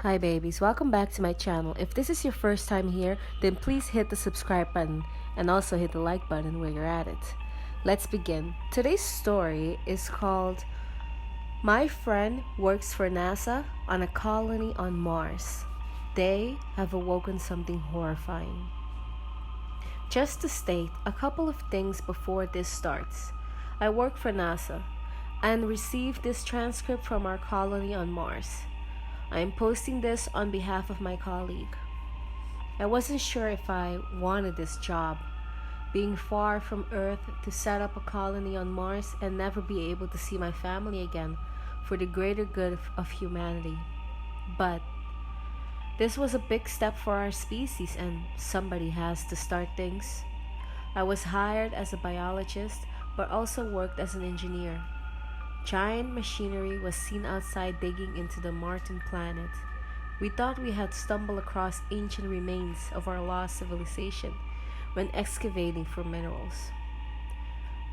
Hi babies, welcome back to my channel. If this is your first time here, then please hit the subscribe button and also hit the like button where you're at it. Let's begin. Today's story is called My Friend Works for NASA on a Colony on Mars. They have awoken something horrifying. Just to state a couple of things before this starts. I work for NASA and received this transcript from our colony on Mars. I am posting this on behalf of my colleague. I wasn't sure if I wanted this job, being far from Earth to set up a colony on Mars and never be able to see my family again for the greater good of humanity. But this was a big step for our species and somebody has to start things. I was hired as a biologist but also worked as an engineer. Giant machinery was seen outside digging into the Martian planet. We thought we had stumbled across ancient remains of our lost civilization when excavating for minerals.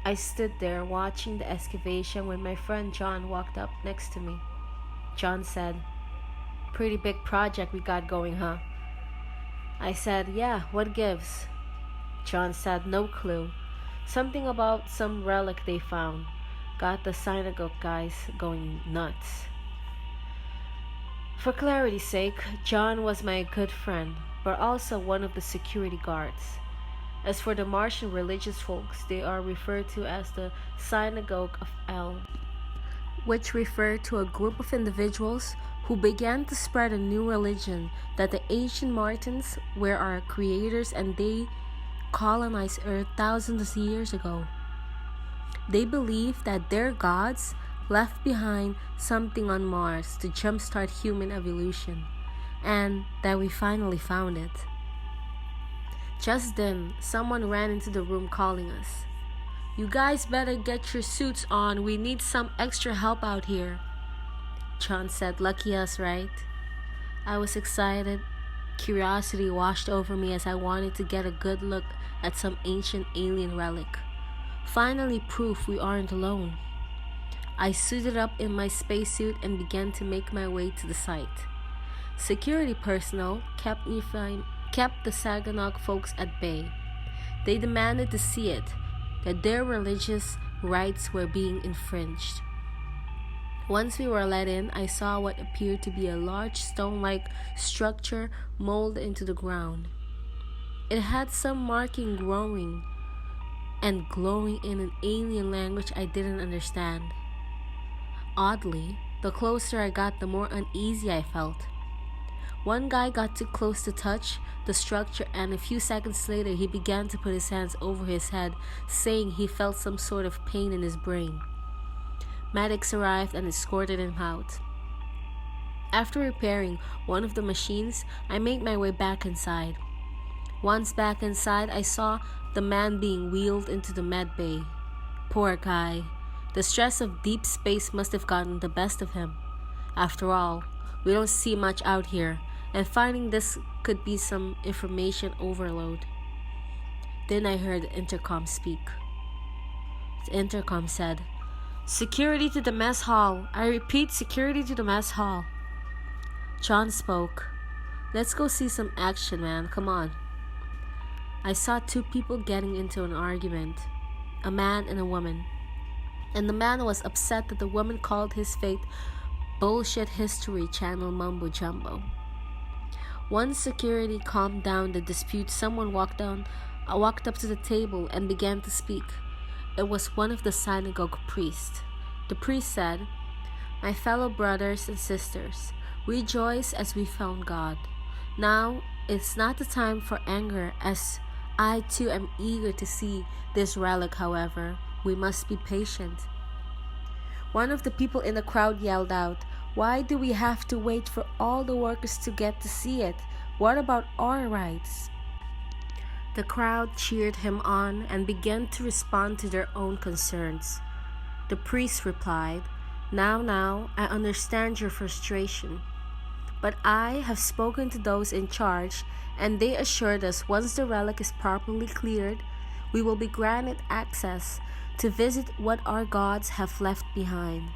I stood there watching the excavation when my friend John walked up next to me. John said, "Pretty big project we got going, huh?" I said, "Yeah, what gives?" John said, "No clue. Something about some relic they found. Got the synagogue guys going nuts." For clarity's sake, John was my good friend, but also one of the security guards. As for the Martian religious folks, they are referred to as the Synagogue of El, which refer to a group of individuals who began to spread a new religion that the ancient Martians were our creators and they colonized Earth thousands of years ago. They believe that their gods left behind something on Mars to jumpstart human evolution, and that we finally found it. Just then, someone ran into the room calling us. "You guys better get your suits on, we need some extra help out here." John said, "Lucky us, right?" I was excited. Curiosity washed over me as I wanted to get a good look at some ancient alien relic. Finally proof we aren't alone. I suited up in my spacesuit and began to make my way to the site. Security personnel kept the Saginaw folks at bay. They demanded to see it, that their religious rights were being infringed. Once we were let in, I saw what appeared to be a large stone-like structure molded into the ground. It had some marking growing and glowing in an alien language I didn't understand. Oddly, the closer I got, the more uneasy I felt. One guy got too close to touch the structure, and a few seconds later he began to put his hands over his head, saying he felt some sort of pain in his brain. Medics arrived and escorted him out. After repairing one of the machines, I made my way back inside. Once back inside, I saw the man being wheeled into the med bay. Poor guy. The stress of deep space must have gotten the best of him. After all, we don't see much out here, and finding this could be some information overload. Then I heard the intercom speak. The intercom said, "Security to the mess hall. I repeat, security to the mess hall." John spoke. "Let's go see some action, man. Come on." I saw two people getting into an argument, a man and a woman. And the man was upset that the woman called his fate bullshit History Channel mumbo jumbo. Once security calmed down the dispute, someone walked up to the table and began to speak. It was one of the synagogue priests. The priest said, "My fellow brothers and sisters, rejoice as we found God. Now it's not the time for anger, as I too am eager to see this relic. However, we must be patient." One of the people in the crowd yelled out, "Why do we have to wait for all the workers to get to see it? What about our rights?" The crowd cheered him on and began to respond to their own concerns. The priest replied, Now, I understand your frustration. But I have spoken to those in charge, and they assured us once the relic is properly cleared, we will be granted access to visit what our gods have left behind.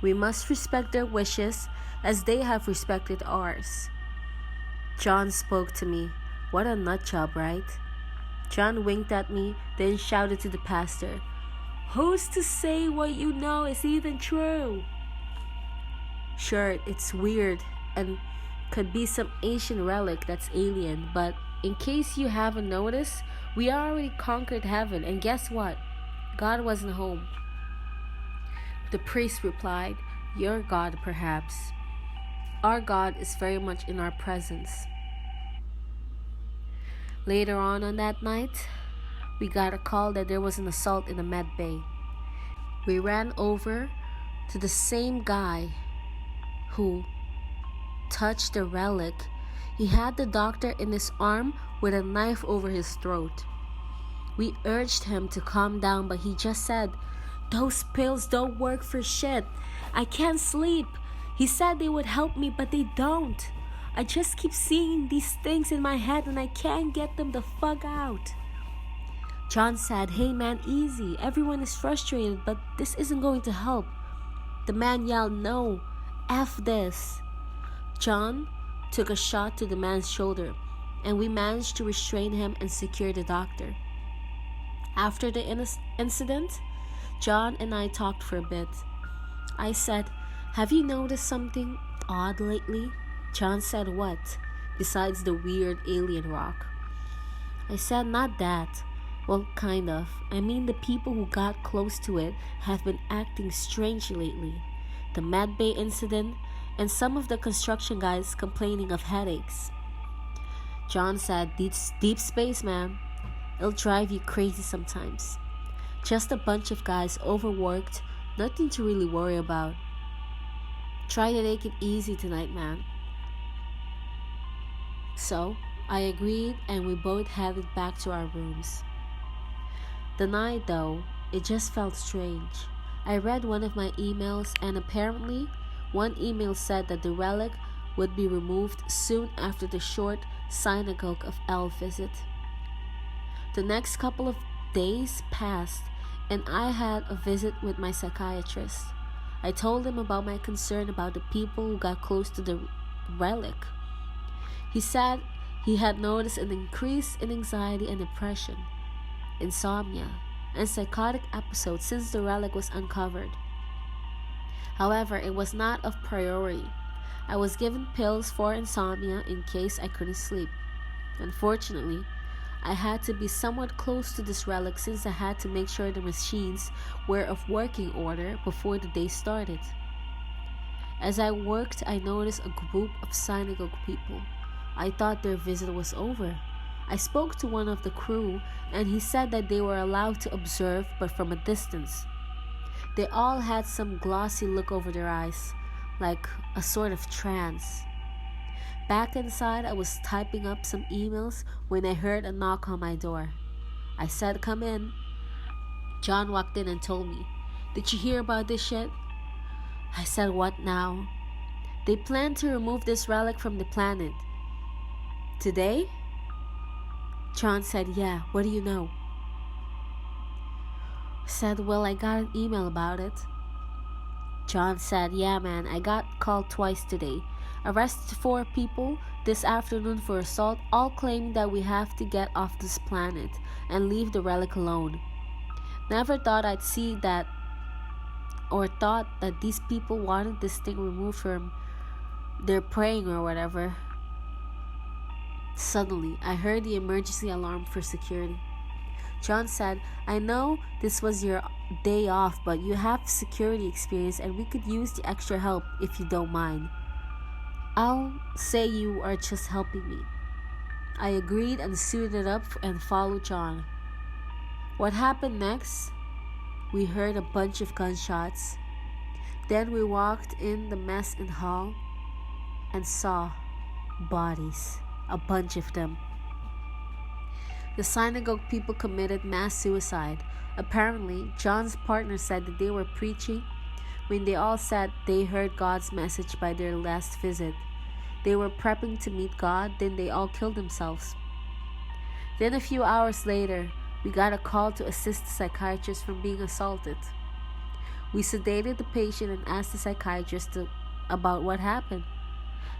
We must respect their wishes as they have respected ours. John spoke to me. What a nut job, right? John winked at me, then shouted to the pastor, "Who's to say what you know is even true?" Sure, it's weird and could be some ancient relic that's alien, but in case you haven't noticed, we already conquered heaven, and guess what? God wasn't home. The priest replied, "Your God, perhaps. Our God is very much in our presence." Later on that night, we got a call that there was an assault in the med bay. We ran over to the same guy who touched the relic. He had the doctor in his arm with a knife over his throat. We urged him to calm down, but he just said, "Those pills don't work for shit. I can't sleep. He said they would help me, but they don't. I just keep seeing these things in my head and I can't get them the fuck out." John said, "Hey man, easy. Everyone is frustrated, but this isn't going to help." The man yelled, "No, F this." John took a shot to the man's shoulder, and we managed to restrain him and secure the doctor. After the incident, John and I talked for a bit. I said, "Have you noticed something odd lately?" John said, "What? Besides the weird alien rock?" I said, "Not that. Well, kind of. I mean, the people who got close to it have been acting strange lately. The Med Bay incident, and some of the construction guys complaining of headaches." John said, Deep space, man. It'll drive you crazy sometimes. Just a bunch of guys overworked, nothing to really worry about. Try to take it easy tonight, man." So, I agreed and we both headed back to our rooms. The night, though, it just felt strange. I read one of my emails, and apparently, one email said that the relic would be removed soon after the short synagogue of El visit. The next couple of days passed, and I had a visit with my psychiatrist. I told him about my concern about the people who got close to the relic. He said he had noticed an increase in anxiety and depression, insomnia, and psychotic episodes since the relic was uncovered. However, it was not of priority. I was given pills for insomnia in case I couldn't sleep. Unfortunately, I had to be somewhat close to this relic since I had to make sure the machines were of working order before the day started. As I worked, I noticed a group of synagogue people. I thought their visit was over. I spoke to one of the crew, and he said that they were allowed to observe, but from a distance. They all had some glossy look over their eyes, like a sort of trance. Back inside, I was typing up some emails when I heard a knock on my door. I said, "Come in." John walked in and told me, "Did you hear about this shit?" I said, "What now?" "They plan to remove this relic from the planet." "Today?" John said, "Yeah, what do you know?" I said, "Well, I got an email about it." John said, "Yeah, man, I got called twice today. Arrested 4 people this afternoon for assault, all claiming that we have to get off this planet and leave the relic alone. Never thought I'd see that, or thought that these people wanted this thing removed from their praying or whatever." Suddenly, I heard the emergency alarm for security. John said, "I know this was your day off, but you have security experience and we could use the extra help if you don't mind. I'll say you are just helping me." I agreed and suited up and followed John. What happened next? We heard a bunch of gunshots. Then we walked in the mess in hall and saw bodies, a bunch of them. The synagogue people committed mass suicide. Apparently, John's partner said that they were preaching when they all said they heard God's message by their last visit. They were prepping to meet God, then they all killed themselves. Then a few hours later, we got a call to assist the psychiatrist from being assaulted. We sedated the patient and asked the psychiatrist about what happened.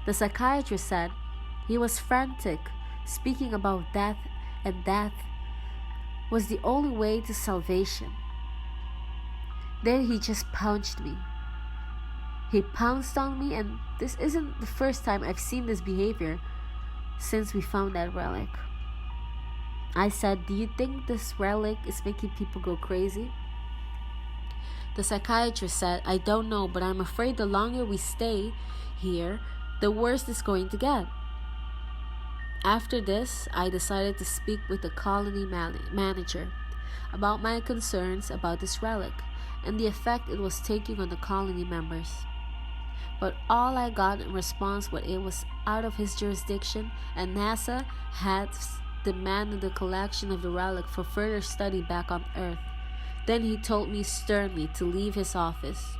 The psychiatrist said he was frantic, speaking about death, and death was the only way to salvation. Then he just punched me. He pounced on me, and this isn't the first time I've seen this behavior since we found that relic. I said, "Do you think this relic is making people go crazy?" The psychiatrist said, "I don't know, but I'm afraid the longer we stay here, the worse it's going to get." After this, I decided to speak with the colony manager about my concerns about this relic and the effect it was taking on the colony members. But all I got in response was it was out of his jurisdiction and NASA had demanded the collection of the relic for further study back on Earth. Then he told me sternly to leave his office.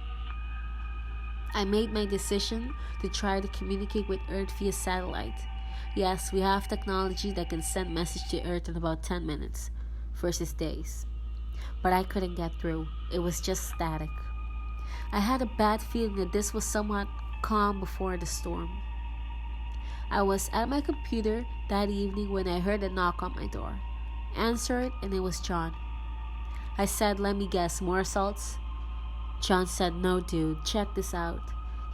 I made my decision to try to communicate with Earth via satellite. Yes, we have technology that can send message to Earth in about 10 minutes versus days. But I couldn't get through. It was just static. I had a bad feeling that this was somewhat calm before the storm. I was at my computer that evening when I heard a knock on my door. Answered, and it was John. I said, "Let me guess, more assaults?" John said, "No, dude, check this out."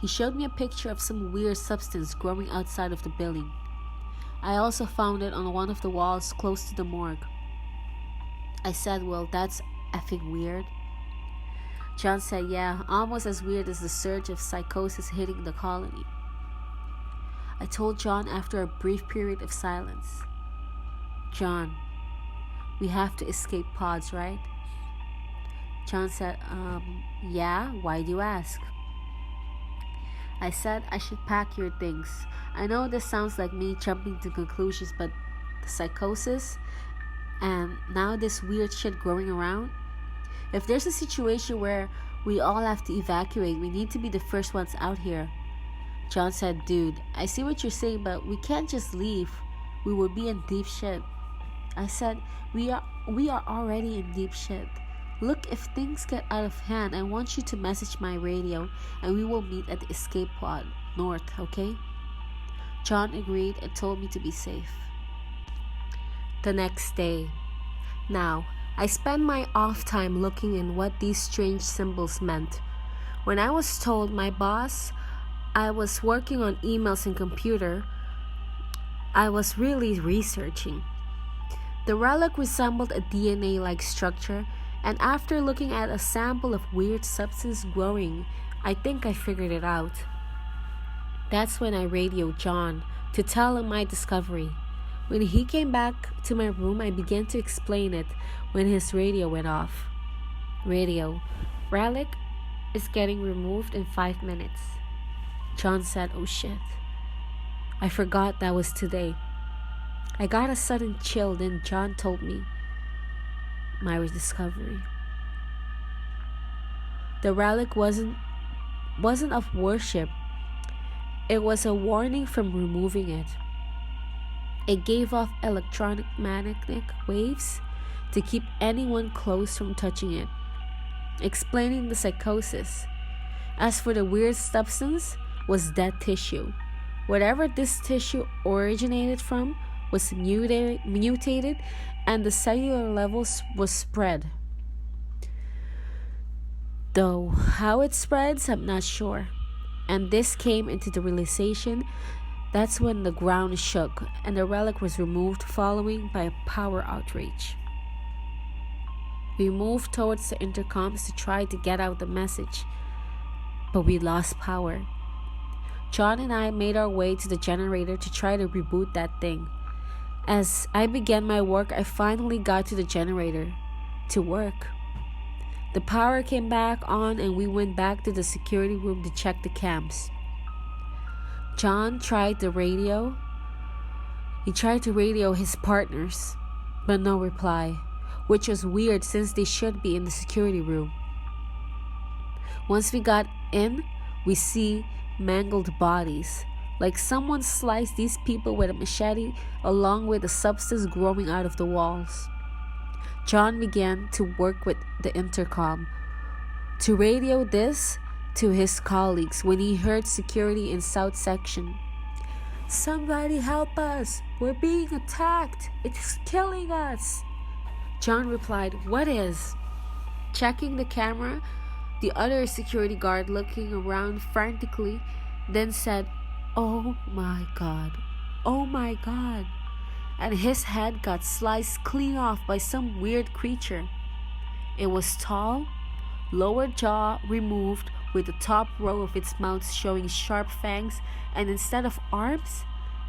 He showed me a picture of some weird substance growing outside of the building. I also found it on one of the walls close to the morgue. I said, "Well, that's effing weird." John said, "Yeah, almost as weird as the surge of psychosis hitting the colony." I told John after a brief period of silence, "John, we have to escape pods, right?" John said, Yeah, why do you ask?" I said I should pack your things. I know this sounds like me jumping to conclusions, but the psychosis and now this weird shit growing around. If there's a situation where we all have to evacuate, we need to be the first ones out here. John said, "Dude, I see what you're saying, but we can't just leave. We will be in deep shit." I said, we are already in deep shit. Look, if things get out of hand, I want you to message my radio and we will meet at the escape pod north, okay?" John agreed and told me to be safe. The next day. Now, I spent my off time looking in what these strange symbols meant. When I was told my boss I was working on emails and computer, I was really researching. The relic resembled a DNA-like structure, and after looking at a sample of weird substance growing, I think I figured it out. That's when I radioed John to tell him my discovery. When he came back to my room, I began to explain it when his radio went off. Radio, relic is getting removed in 5 minutes. John said, "Oh shit. I forgot that was today." I got a sudden chill, then John told me my discovery. The relic wasn't of worship. It was a warning from removing it. It gave off electromagnetic waves to keep anyone close from touching it, explaining the psychosis. As for the weird substance, was dead tissue. Whatever this tissue originated from was mutated and the cellular levels was spread. Though how it spreads, I'm not sure. And this came into the realization. That's when the ground shook and the relic was removed, following by a power outrage. We moved towards the intercoms to try to get out the message, but we lost power. John and I made our way to the generator to try to reboot that thing. As I began my work, I finally got to the generator to work. The power came back on and we went back to the security room to check the cams. John tried to radio his partners, but no reply, which was weird since they should be in the security room. Once we got in, we see mangled bodies, like someone sliced these people with a machete along with the substance growing out of the walls. John began to work with the intercom to radio this to his colleagues when he heard security in South Section. "Somebody help us! We're being attacked! It's killing us!" John replied, "What is?" Checking the camera, the other security guard, looking around frantically, then said, "Oh my God, oh my God," and his head got sliced clean off by some weird creature. It was tall, lower jaw removed, with the top row of its mouth showing sharp fangs, and instead of arms,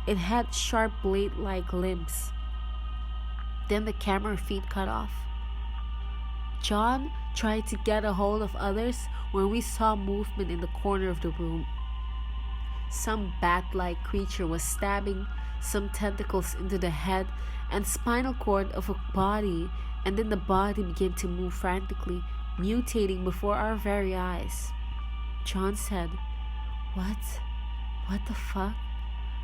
it had sharp blade-like limbs. Then the camera feed cut off. John tried to get a hold of others when we saw movement in the corner of the room. Some bat-like creature was stabbing some tentacles into the head and spinal cord of a body, and then the body began to move frantically, mutating before our very eyes. John said, What? What the fuck?"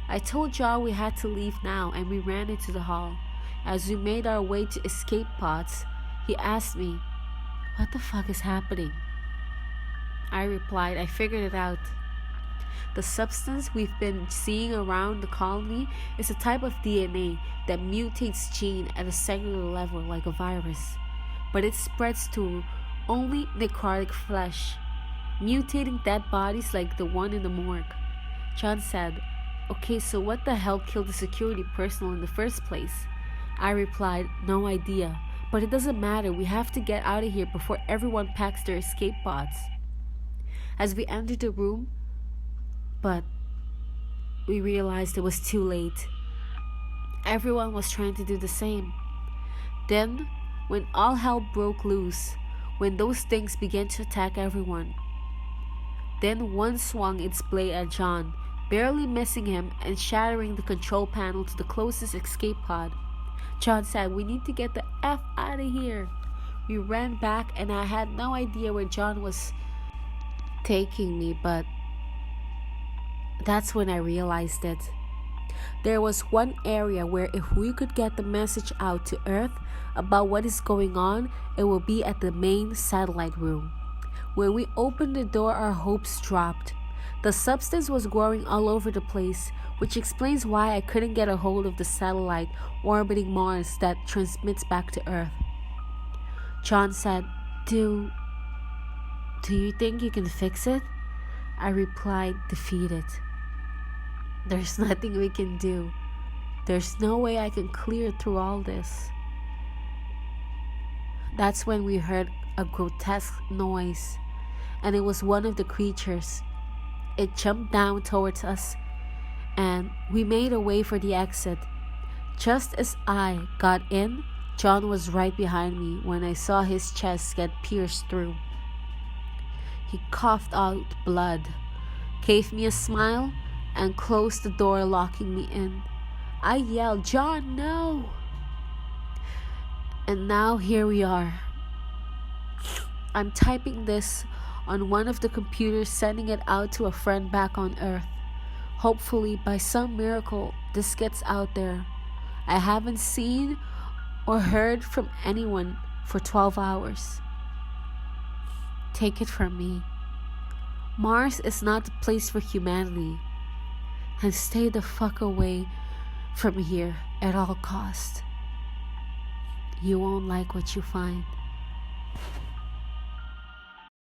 I told John we had to leave now, and we ran into the hall. As we made our way to escape pods, he asked me, "What the fuck is happening?" I replied, "I figured it out. The substance we've been seeing around the colony is a type of DNA that mutates genes at a cellular level like a virus, but it spreads to only necrotic flesh, mutating dead bodies like the one in the morgue." John said, "Okay, so what the hell killed the security personnel in the first place?" I replied, "No idea, but it doesn't matter. We have to get out of here before everyone packs their escape pods." As we entered the room, but we realized it was too late. Everyone was trying to do the same. Then, when all hell broke loose, when those things began to attack everyone, then one swung its blade at John, barely missing him and shattering the control panel to the closest escape pod. John said, "We need to get the F out of here." We ran back, and I had no idea where John was taking me, but that's when I realized it. There was one area where if we could get the message out to Earth about what is going on, it will be at the main satellite room. When we opened the door, our hopes dropped. The substance was growing all over the place, which explains why I couldn't get a hold of the satellite orbiting Mars that transmits back to Earth. John said, Do you think you can fix it?" I replied, defeated. "There's nothing we can do. There's no way I can clear through all this." That's when we heard a grotesque noise, and it was one of the creatures. It jumped down towards us, and we made a way for the exit. Just as I got in, John was right behind me when I saw his chest get pierced through. He coughed out blood, gave me a smile, and closed the door, locking me in. I yelled, "John, no!" And now here we are. I'm typing this on one of the computers, sending it out to a friend back on Earth. Hopefully, by some miracle, this gets out there. I haven't seen or heard from anyone for 12 hours. Take it from me. Mars is not the place for humanity. And stay the fuck away from here at all costs. You won't like what you find.